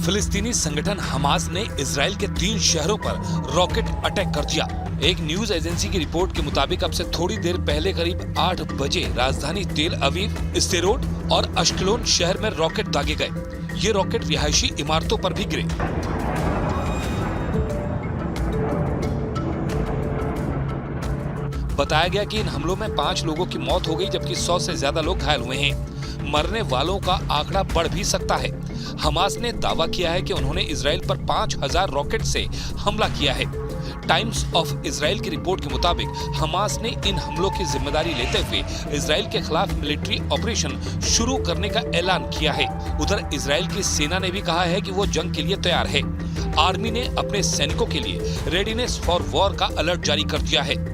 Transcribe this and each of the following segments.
फिलिस्तीनी संगठन हमास ने इजराइल के 3 शहरों पर रॉकेट अटैक कर दिया। एक न्यूज एजेंसी की रिपोर्ट के मुताबिक अब से थोड़ी देर पहले करीब 8 बजे राजधानी तेल अवीव, स्देरोत और अश्कलोन शहर में रॉकेट दागे गए। ये रॉकेट रिहायशी इमारतों पर भी गिरे। बताया गया कि इन हमलों में 5 लोगों की मौत हो गई, जबकि 100 से ज्यादा लोग घायल हुए हैं। मरने वालों का आंकड़ा बढ़ भी सकता है। हमास ने दावा किया है कि उन्होंने इजराइल पर 5000 रॉकेट से हमला किया है। टाइम्स ऑफ इजराइल की रिपोर्ट के मुताबिक हमास ने इन हमलों की जिम्मेदारी लेते हुए इजराइल के खिलाफ मिलिट्री ऑपरेशन शुरू करने का ऐलान किया है। उधर इजराइल की सेना ने भी कहा है कि वो जंग के लिए तैयार है। आर्मी ने अपने सैनिकों के लिए रेडीनेस फॉर वॉर का अलर्ट जारी कर दिया है।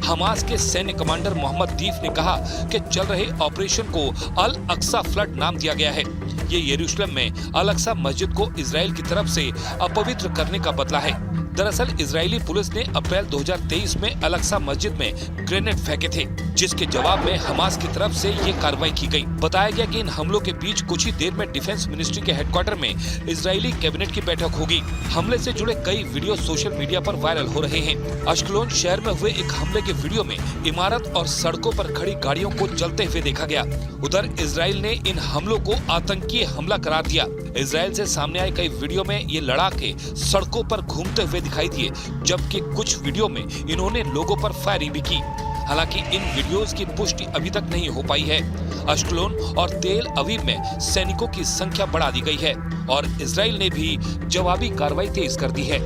हमास के सैन्य कमांडर मोहम्मद दीफ ने कहा कि चल रहे ऑपरेशन को अल अक्सा फ्लड नाम दिया गया है। ये यरूशलेम में अल अक्सा मस्जिद को इजराइल की तरफ से अपवित्र करने का बदला है। दरअसल इजरायली पुलिस ने अप्रैल 2023 में अल अक्सा मस्जिद में ग्रेनेड फेंके थे, जिसके जवाब में हमास की तरफ से ये कार्रवाई की गई। बताया गया कि इन हमलों के बीच कुछ ही देर में डिफेंस मिनिस्ट्री के हेडक्वार्टर में इजरायली कैबिनेट की बैठक होगी। हमले से जुड़े कई वीडियो सोशल मीडिया पर वायरल हो रहे हैं। अश्कलोन शहर में हुए एक हमले के वीडियो में इमारत और सड़कों पर खड़ी गाड़ियों को जलते हुए देखा गया। उधर इजराइल ने इन हमलों को आतंकी हमला करार दिया। इजराइल से सामने आए कई वीडियो में ये लड़ाके सड़कों पर घूमते हुए दिखाई दिए, जबकि कुछ वीडियो में इन्होंने लोगों पर फायरिंग भी की। हालांकि इन वीडियोस की पुष्टि अभी तक नहीं हो पाई है। अश्कलोन और तेल अवीव में सैनिकों की संख्या बढ़ा दी गई है और इजराइल ने भी जवाबी कार्रवाई तेज कर दी है।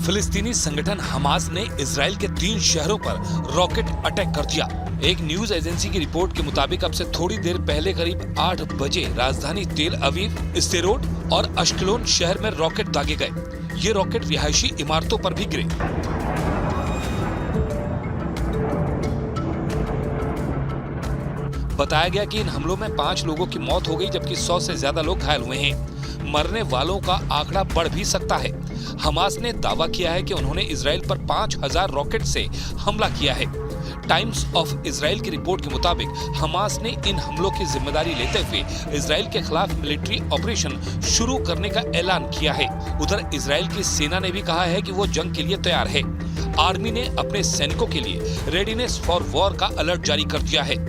फिलिस्तीनी संगठन हमास ने इजराइल के 3 शहरों पर रॉकेट अटैक कर दिया। एक न्यूज एजेंसी की रिपोर्ट के मुताबिक अब से थोड़ी देर पहले करीब 8 बजे राजधानी तेल अवीव, स्देरोत और अश्कलोन शहर में रॉकेट दागे गए। ये रॉकेट रिहायशी इमारतों पर भी गिरे। बताया गया कि इन हमलों में 5 लोगों की मौत हो गई, जबकि 100 से ज्यादा लोग घायल हुए हैं। मरने वालों का आंकड़ा बढ़ भी सकता है। हमास ने दावा किया है कि उन्होंने इजराइल पर 5000 रॉकेट से हमला किया है। टाइम्स ऑफ इजराइल की रिपोर्ट के मुताबिक हमास ने इन हमलों की जिम्मेदारी लेते हुए इजराइल के खिलाफ मिलिट्री ऑपरेशन शुरू करने का ऐलान किया है। उधर इजराइल की सेना ने भी कहा है कि वो जंग के लिए तैयार है। आर्मी ने अपने सैनिकों के लिए रेडीनेस फॉर वॉर का अलर्ट जारी कर दिया है।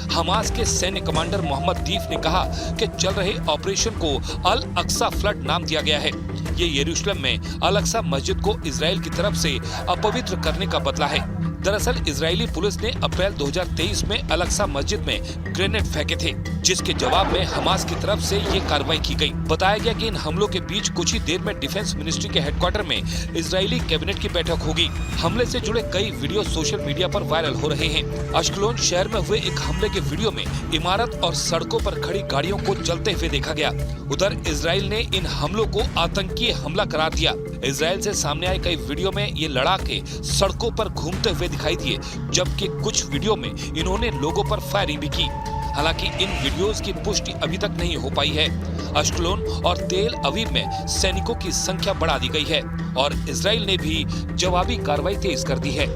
हमास के सैन्य कमांडर मोहम्मद दीफ ने कहा कि चल रहे ऑपरेशन को अल अक्सा फ्लड नाम दिया गया है। ये यरूशलेम में अल अक्सा मस्जिद को इजराइल की तरफ से अपवित्र करने का बदला है। दरअसल इजरायली पुलिस ने अप्रैल 2023 में अल अक्सा मस्जिद में ग्रेनेड फेंके थे, जिसके जवाब में हमास की तरफ से ये कार्रवाई की गई। बताया गया कि इन हमलों के बीच कुछ ही देर में डिफेंस मिनिस्ट्री के हेडक्वार्टर में इजरायली कैबिनेट की बैठक होगी। हमले से जुड़े कई वीडियो सोशल मीडिया पर वायरल हो रहे हैं। अश्कलोन शहर में हुए एक हमले के वीडियो में इमारत और सड़कों पर खड़ी गाड़ियों को जलते हुए देखा गया। उधर इजराइल ने इन हमलों को आतंकी हमला करार दिया। इजराइल से सामने आए कई वीडियो में ये लड़ाके सड़कों पर घूमते हुए दिखाई दिए, जबकि कुछ वीडियो में इन्होंने लोगों पर फायरिंग भी की। हालांकि इन वीडियोस की पुष्टि अभी तक नहीं हो पाई है। अश्कलोन और तेल अवीव में सैनिकों की संख्या बढ़ा दी गई है और इजराइल ने भी जवाबी कार्रवाई तेज कर दी है।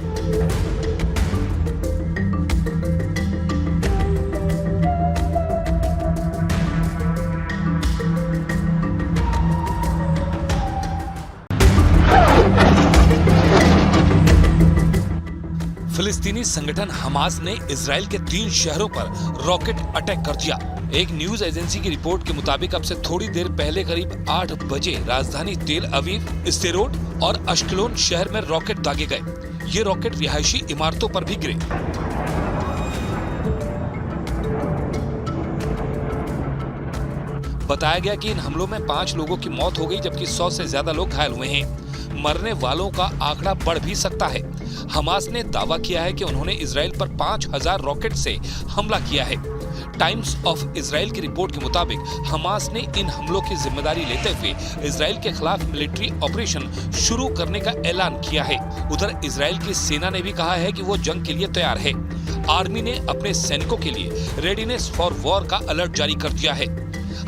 फिलिस्तीनी संगठन हमास ने इजराइल के 3 शहरों पर रॉकेट अटैक कर दिया। एक न्यूज एजेंसी की रिपोर्ट के मुताबिक अब से थोड़ी देर पहले करीब 8 बजे राजधानी तेल अवीव, स्देरोत और अश्कलोन शहर में रॉकेट दागे गए। ये रॉकेट रिहायशी इमारतों पर भी गिरे। बताया गया कि इन हमलों में 5 लोगों की मौत हो गई, जबकि 100 से ज्यादा लोग घायल हुए हैं। मरने वालों का आंकड़ा बढ़ भी सकता है। हमास ने दावा किया है कि उन्होंने इजराइल पर 5000 रॉकेट से हमला किया है। टाइम्स ऑफ इजराइल की रिपोर्ट के मुताबिक हमास ने इन हमलों की जिम्मेदारी लेते हुए इजराइल के खिलाफ मिलिट्री ऑपरेशन शुरू करने का ऐलान किया है। उधर इजराइल की सेना ने भी कहा है कि वो जंग के लिए तैयार है। आर्मी ने अपने सैनिकों के लिए रेडीनेस फॉर वॉर का अलर्ट जारी कर दिया है।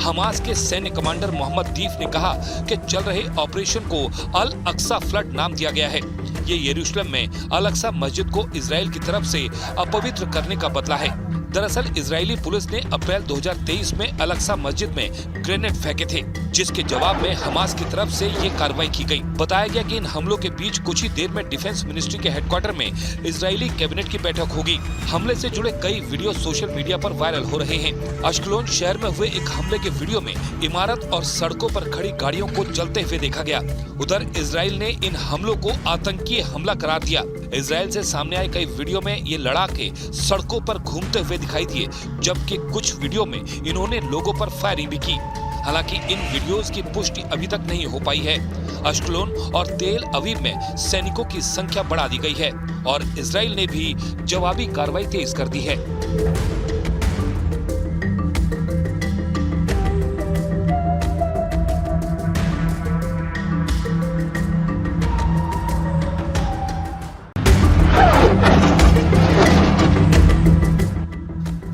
हमास के सैन्य कमांडर मोहम्मद दीफ ने कहा कि चल रहे ऑपरेशन को अल अक्सा फ्लड नाम दिया गया है। ये यरूशलेम में अल अक्सा मस्जिद को इजराइल की तरफ से अपवित्र करने का बदला है। दरअसल इजरायली पुलिस ने अप्रैल 2023 में अल अक्सा मस्जिद में ग्रेनेड फेंके थे, जिसके जवाब में हमास की तरफ से ये कार्रवाई की गई। बताया गया कि इन हमलों के बीच कुछ ही देर में डिफेंस मिनिस्ट्री के हेडक्वार्टर में इजरायली कैबिनेट की बैठक होगी। हमले से जुड़े कई वीडियो सोशल मीडिया पर वायरल हो रहे हैं। अश्कलोन शहर में हुए एक हमले के वीडियो में इमारत और सड़कों पर खड़ी गाड़ियों को जलते हुए देखा गया। उधर इजराइल ने इन हमलों को आतंकी हमला करार दिया। इजराइल से सामने आए कई वीडियो में ये लड़ाके सड़कों पर घूमते हुए दिखाई दिए, जबकि कुछ वीडियो में इन्होंने लोगों पर फायरिंग भी की। हालांकि इन वीडियोस की पुष्टि अभी तक नहीं हो पाई है। अश्कलोन और तेल अवीव में सैनिकों की संख्या बढ़ा दी गई है और इजराइल ने भी जवाबी कार्रवाई तेज कर दी है।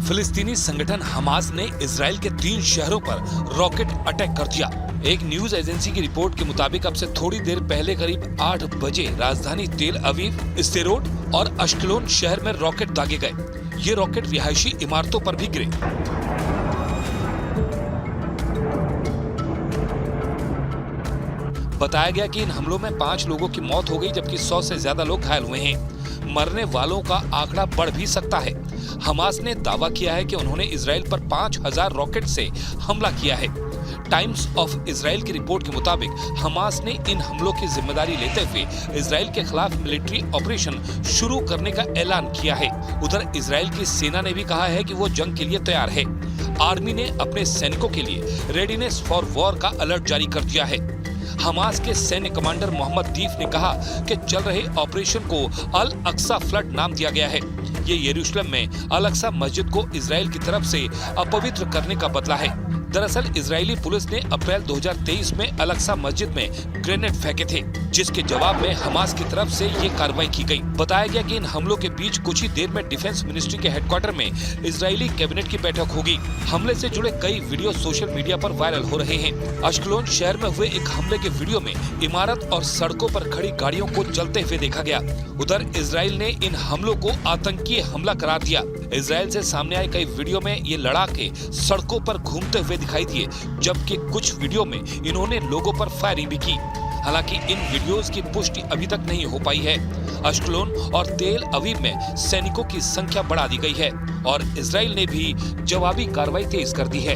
फिलिस्तीनी संगठन हमास ने इजराइल के 3 शहरों पर रॉकेट अटैक कर दिया। एक न्यूज एजेंसी की रिपोर्ट के मुताबिक अब से थोड़ी देर पहले करीब 8 बजे राजधानी तेल अवीव, स्देरोत और अश्कलोन शहर में रॉकेट दागे गए। ये रॉकेट रिहायशी इमारतों पर भी गिरे। बताया गया कि इन हमलों में 5 लोगों की मौत हो गई, जबकि 100 से ज्यादा लोग घायल हुए हैं। मरने वालों का आंकड़ा बढ़ भी सकता है। हमास ने दावा किया है कि उन्होंने इजराइल पर 5000 रॉकेट से हमला किया है। टाइम्स ऑफ इजराइल की रिपोर्ट के मुताबिक हमास ने इन हमलों की जिम्मेदारी लेते हुए इजराइल के खिलाफ मिलिट्री ऑपरेशन शुरू करने का ऐलान किया है। उधर इजराइल की सेना ने भी कहा है कि वो जंग के लिए तैयार है। आर्मी ने अपने सैनिकों के लिए रेडीनेस फॉर वॉर का अलर्ट जारी कर दिया है। हमास के सैन्य कमांडर मोहम्मद दीफ ने कहा कि चल रहे ऑपरेशन को अल अक्सा फ्लड नाम दिया गया है। ये यरूशलेम में अल अक्सा मस्जिद को इजराइल की तरफ से अपवित्र करने का बदला है। दरअसल इजरायली पुलिस ने अप्रैल 2023 में अल अक्सा मस्जिद में ग्रेनेड फेंके थे, जिसके जवाब में हमास की तरफ से ये कार्रवाई की गई। बताया गया कि इन हमलों के बीच कुछ ही देर में डिफेंस मिनिस्ट्री के हेडक्वार्टर में इजरायली कैबिनेट की बैठक होगी। हमले से जुड़े कई वीडियो सोशल मीडिया पर वायरल हो रहे हैं। अश्कलोन शहर में हुए एक हमले के वीडियो में इमारत और सड़कों पर खड़ी गाड़ियों को जलते हुए देखा गया। उधर इजराइल ने इन हमलों को आतंकी हमला करार दिया। इजराइल से सामने आए कई वीडियो में ये लड़ाके सड़कों पर घूमते हुए दिखाई दिए, जबकि कुछ वीडियो में इन्होंने लोगों पर फायरिंग भी की। हालांकि इन वीडियोस की पुष्टि अभी तक नहीं हो पाई है। अश्कलोन और तेल अवीव में सैनिकों की संख्या बढ़ा दी गई है और इजराइल ने भी जवाबी कार्रवाई तेज कर दी है।